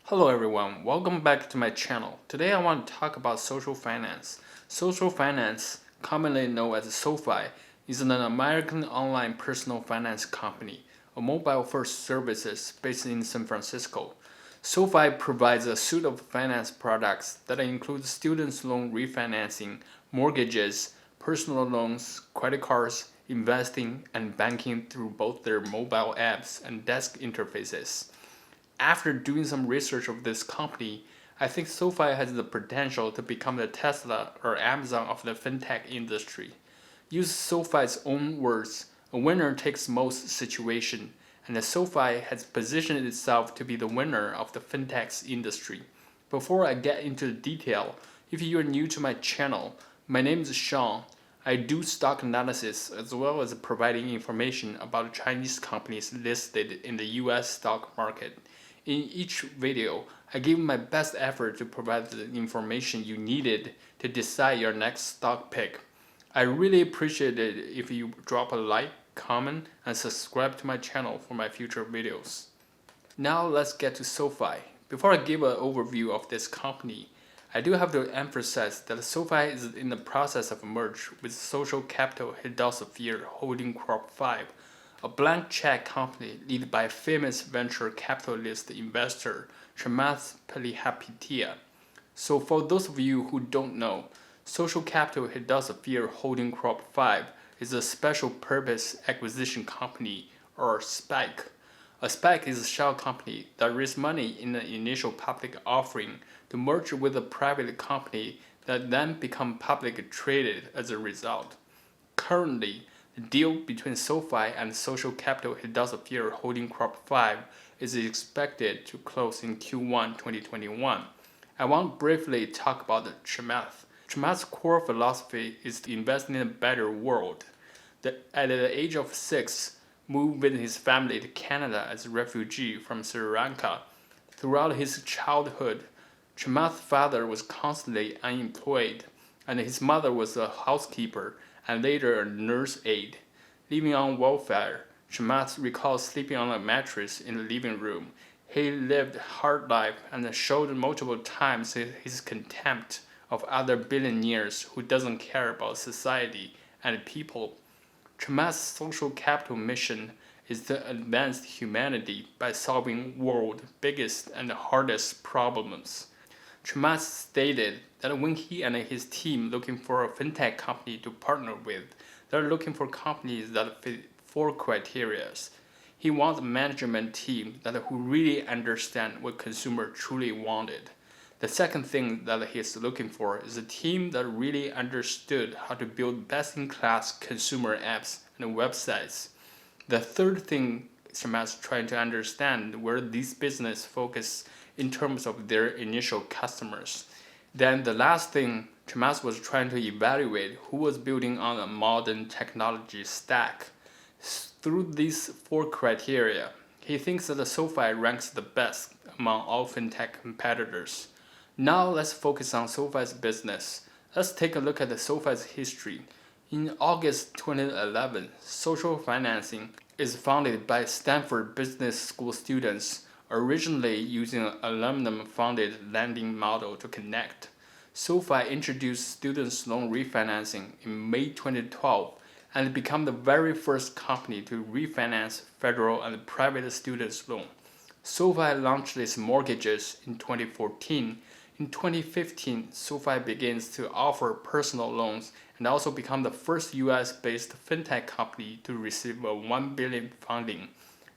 Hello everyone, welcome back to my channel. Today I want to talk about social finance. Social finance, commonly known as SoFi, is an American online personal finance company, a mobile-first services based in San Francisco. SoFi provides a suite of finance products that include student loan refinancing, mortgages, personal loans, credit cards, investing, and banking through both their mobile apps and desk interfaces. After doing some research of this company, I think SoFi has the potential to become the Tesla or Amazon of the fintech industry. Use SoFi's own words, a winner takes most situation, and the SoFi has positioned itself to be the winner of the fintech industry. Before I get into the detail, if you are new to my channel, my name is Sean. I do stock analysis as well as providing information about Chinese companies listed in the US stock market. In each video, I give my best effort to provide the information you needed to decide your next stock pick. I really appreciate it if you drop a like, comment, and subscribe to my channel for my future videos. Now let's get to SoFi. Before I give an overview of this company, I do have to emphasize that SoFi is in the process of merge with Social Capital Philosophia Holding Corp. 5, a blank check company led by famous venture capitalist investor Chamath Palihapitiya. So for those of you who don't know, Social Capital Philosophia Holding Corp. 5 is a special purpose acquisition company or SPAC. A SPAC is a shell company that raises money in the initial public offering to merge with a private company that then become publicly traded as a result. Currently, the deal between SoFi and Social Capital Philosophia Holding Corp. 5 is expected to close in Q1 2021. I want to briefly talk about Chamath. Chamath's core philosophy is to invest in a better world. At the age of 6, moved with his family to Canada as a refugee from Sri Lanka. Throughout his childhood, Chamath's father was constantly unemployed, and his mother was a housekeeper and later a nurse aide. Living on welfare, Chamath recalls sleeping on a mattress in the living room. He lived a hard life and showed multiple times his contempt of other billionaires who doesn't care about society and people. Chamath's social capital mission is to advance humanity by solving world's biggest and hardest problems. Chamath stated that when he and his team looking for a fintech company to partner with, they're looking for companies that fit 4 criteria. He wants a management team who really understand what consumer truly wanted. The second thing that he's looking for is a team that really understood how to build best-in-class consumer apps and websites. The third thing Chamath is trying to understand where these business focus in terms of their initial customers. Then the last thing Chamath was trying to evaluate who was building on a modern technology stack. Through these 4 criteria, he thinks that the SoFi ranks the best among all fintech competitors. Now let's focus on SoFi's business. Let's take a look at the SoFi's history. In August 2011, Social Financing is founded by Stanford Business School students, originally using an alumni-funded lending model to connect. SoFi introduced student loan refinancing in May 2012 and became the very first company to refinance federal and private student loans. SoFi launched its mortgages in 2014. In 2015, SoFi begins to offer personal loans and also become the first US-based fintech company to receive a $1 billion funding.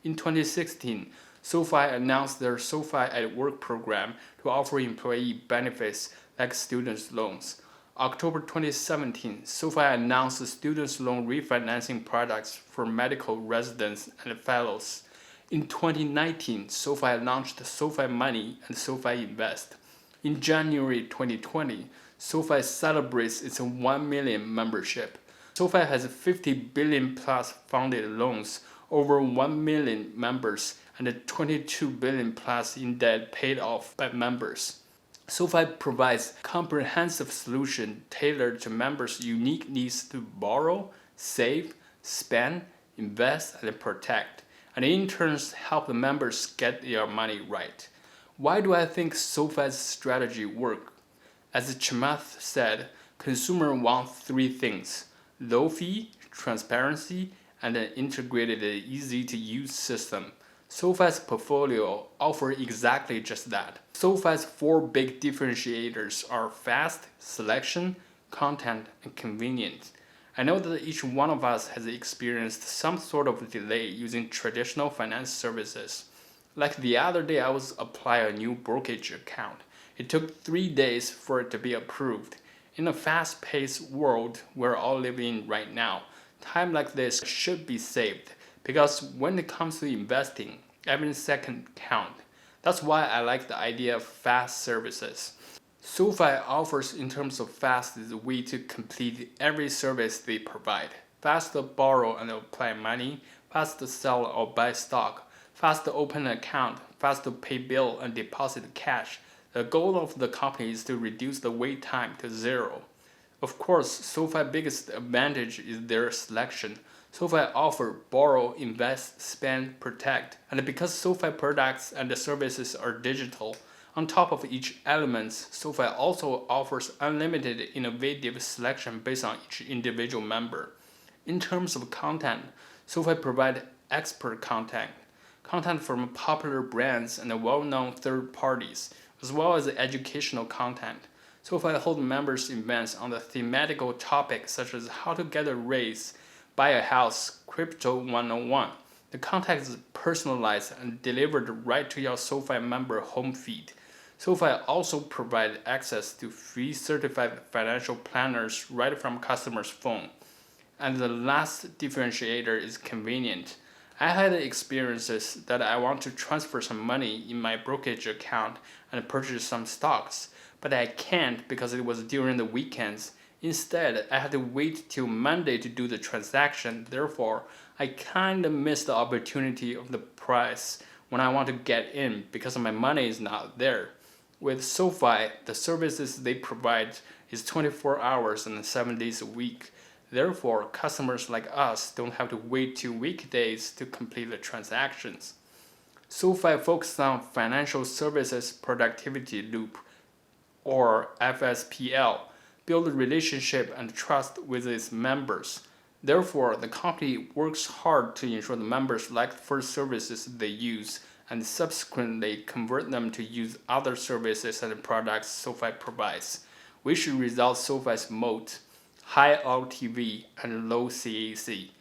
In 2016, SoFi announced their SoFi at Work program to offer employee benefits like student loans. October 2017, SoFi announced student loan refinancing products for medical residents and fellows. In 2019, SoFi launched SoFi Money and SoFi Invest. In January 2020, SoFi celebrates its 1 million membership. SoFi has 50 billion plus funded loans, over 1 million members, and 22 billion plus in debt paid off by members. SoFi provides comprehensive solution tailored to members' unique needs to borrow, save, spend, invest, and protect, and in turn help the members get their money right. Why do I think SoFi's strategy work? As Chamath said, consumers want three things: low fee, transparency, and an integrated, easy-to-use system. SoFi's portfolio offers exactly just that. SoFi's four big differentiators are fast, selection, content, and convenience. I know that each one of us has experienced some sort of delay using traditional finance services. Like the other day, I was applying a new brokerage account. It took 3 days for it to be approved. In a fast-paced world we're all living in right now, time like this should be saved because when it comes to investing, every second counts. That's why I like the idea of fast services. SoFi offers in terms of fast is a way to complete every service they provide. Fast to borrow and apply money, fast to sell or buy stock, fast to open an account, fast to pay bill and deposit cash. The goal of the company is to reduce the wait time to zero. Of course, SoFi's biggest advantage is their selection. SoFi offers borrow, invest, spend, protect, and because SoFi products and the services are digital, on top of each element, SoFi also offers unlimited innovative selection based on each individual member. In terms of content, SoFi provides expert content from popular brands and well-known third parties, as well as educational content. SoFi holds members events on the thematical topics such as how to get a raise, buy a house, crypto 101. The content is personalized and delivered right to your SoFi member home feed. SoFi also provides access to free certified financial planners right from customers' phone. And the last differentiator is convenient. I had experiences that I want to transfer some money in my brokerage account and purchase some stocks, but I can't because it was during the weekends. Instead, I had to wait till Monday to do the transaction. Therefore, I kind of missed the opportunity of the price when I want to get in because my money is not there. With SoFi, the services they provide is 24 hours and 7 days a week. Therefore, customers like us don't have to wait till weekdays to complete the transactions. SoFi focuses on financial services productivity loop, or FSPL, build relationship and trust with its members. Therefore, the company works hard to ensure the members like the first services they use and subsequently convert them to use other services and products SoFi provides, which results SoFi's moat, high LTV, and low CAC.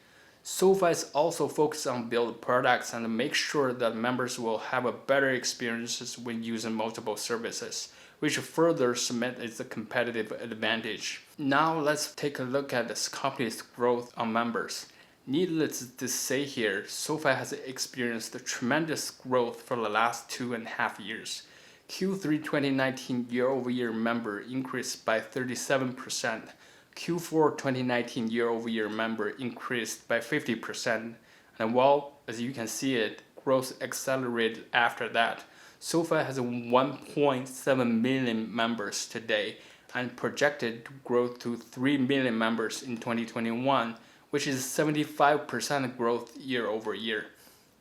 SoFi is also focused on build products and make sure that members will have a better experiences when using multiple services, which further cement its competitive advantage. Now let's take a look at this company's growth on members. Needless to say here, SoFi has experienced tremendous growth for the last 2.5 years. Q3 2019 year-over-year member increased by 37%. Q4 2019 year-over-year member increased by 50%. And while, as you can see it, growth accelerated after that. SoFi has 1.7 million members today and projected to grow to 3 million members in 2021, which is 75% growth year over year.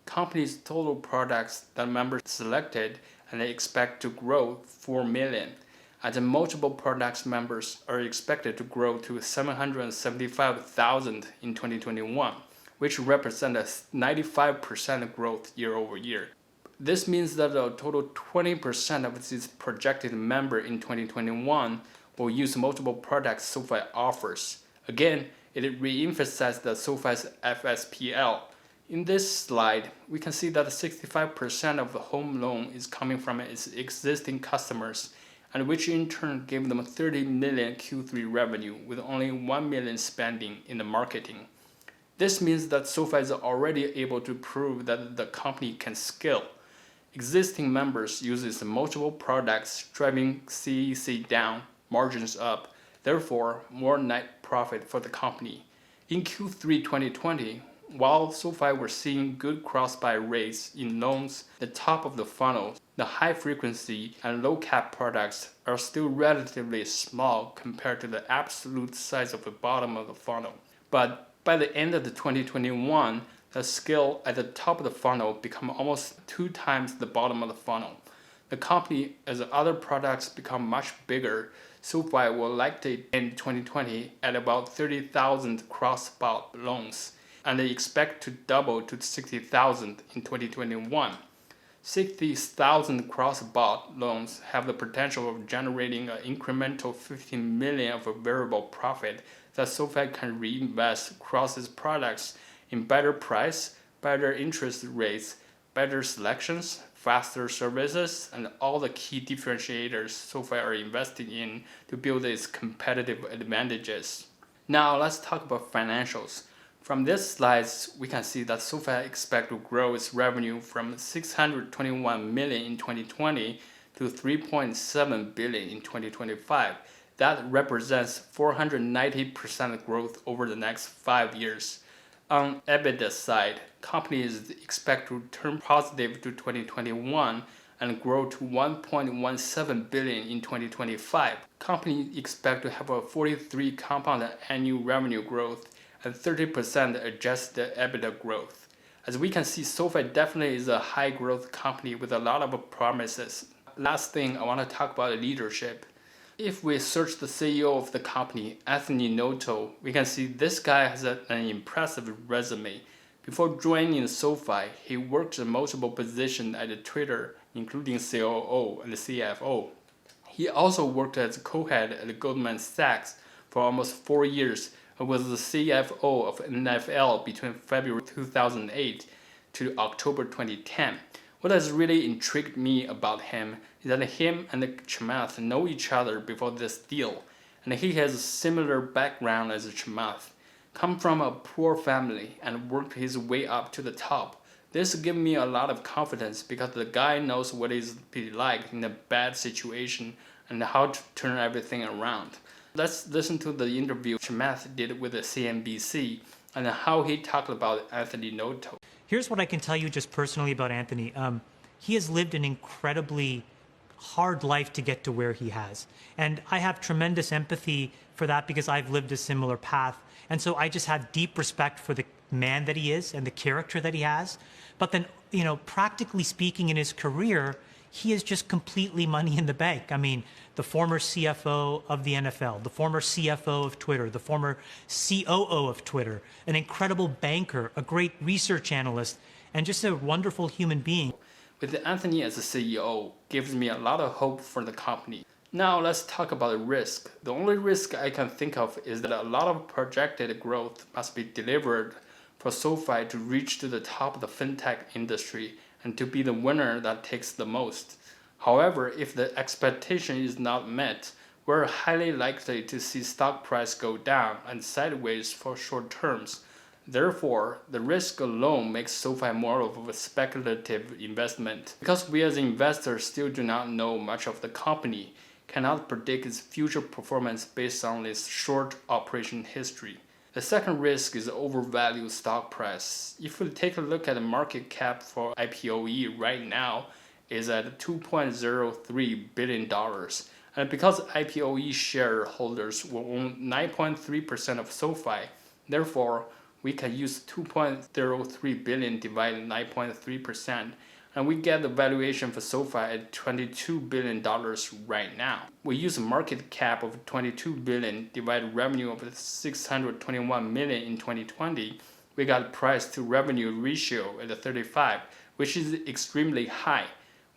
Company's total products that members selected and they expect to grow 4 million. And the multiple products members are expected to grow to 775,000 in 2021, which represents a 95% growth year over year. This means that a total 20% of this projected member in 2021 will use multiple products SoFi offers. Again, it re-emphasizes the SoFi's FSPL. In this slide, we can see that 65% of the home loan is coming from its existing customers, and which in turn gave them 30 million Q3 revenue with only 1 million spending in the marketing. This means that SoFi is already able to prove that the company can scale. Existing members uses multiple products, driving CAC down, margins up, therefore more net profit for the company. In Q3 2020, while SoFi were seeing good cross-buy rates in loans, the top of the funnel, the high frequency and low cap products are still relatively small compared to the absolute size of the bottom of the funnel. But by the end of the 2021, the scale at the top of the funnel become almost 2 times the bottom of the funnel. the company, as other products become much bigger, SoFi will likely end 2020 at about 30,000 cross-bought loans, and they expect to double to 60,000 in 2021. 60,000 cross-bought loans have the potential of generating an incremental 15 million of a variable profit that SoFi can reinvest across its products in better price, better interest rates, better selections, faster services, and all the key differentiators SoFi are investing in to build its competitive advantages. Now let's talk about financials. From these slides, we can see that SoFi expects to grow its revenue from 621 million in 2020 to 3.7 billion in 2025. That represents 490% growth over the next 5 years. On EBITDA side, companies expect to turn positive to 2021 and grow to 1.17 billion in 2025. Companies expect to have a 43% compound annual revenue growth and 30% adjusted EBITDA growth. As we can see, SoFi definitely is a high growth company with a lot of promises. Last thing, I want to talk about leadership. If we search the CEO of the company, Anthony Noto, we can see this guy has an impressive resume. Before joining SoFi, he worked in multiple positions at Twitter, including COO and CFO. He also worked as co-head at Goldman Sachs for almost 4 years and was the CFO of NFL between February 2008 to October 2010. What has really intrigued me about him is that him and Chamath know each other before this deal, and he has a similar background as Chamath, come from a poor family and worked his way up to the top. This gives me a lot of confidence because the guy knows what it's be like in a bad situation and how to turn everything around. Let's listen to the interview Chamath did with the CNBC and how he talked about Anthony Noto. Here's what I can tell you just personally about Anthony. He has lived an incredibly hard life to get to where he has. And I have tremendous empathy for that because I've lived a similar path. And so I just have deep respect for the man that he is and the character that he has. But then, practically speaking in his career, he is just completely money in the bank. I mean, the former CFO of the NFL, the former CFO of Twitter, the former COO of Twitter, an incredible banker, a great research analyst, and just a wonderful human being. With Anthony as the CEO, gives me a lot of hope for the company. Now let's talk about risk. The only risk I can think of is that a lot of projected growth must be delivered for SoFi to reach to the top of the fintech industry and to be the winner that takes the most. However, if the expectation is not met, we're highly likely to see stock price go down and sideways for short terms. Therefore, the risk alone makes SoFi more of a speculative investment. Because we as investors still do not know much of the company, cannot predict its future performance based on its short operation history. The second risk is overvalued stock price. If we take a look at the market cap for IPOE right now, is at $2.03 billion. And because IPOE shareholders will own 9.3% of SoFi, therefore we can use 2.03 billion divided 9.3%, and we get the valuation for SoFi at $22 billion right now. We use a market cap of 22 billion divided revenue of 621 million in 2020. We got price to revenue ratio at 35, which is extremely high,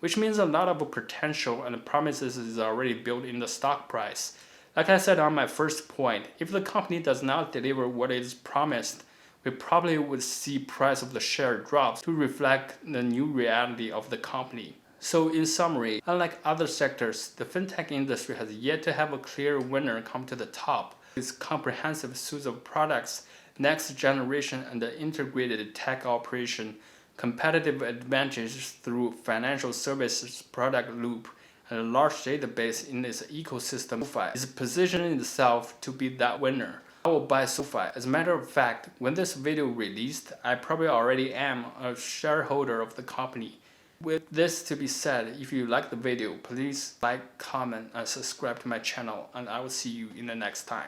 which means a lot of potential and promises is already built in the stock price. Like I said on my first point, if the company does not deliver what is promised, we probably would see price of the share drops to reflect the new reality of the company. So in summary, unlike other sectors, the fintech industry has yet to have a clear winner come to the top. Its comprehensive suite of products, next generation and the integrated tech operation, competitive advantages through financial services product loop, and a large database in its ecosystem, SoFi is positioning itself to be that winner. I will buy SoFi. As a matter of fact, when this video released, I probably already am a shareholder of the company. With this to be said, if you like the video, please like, comment, and subscribe to my channel, and I will see you in the next time.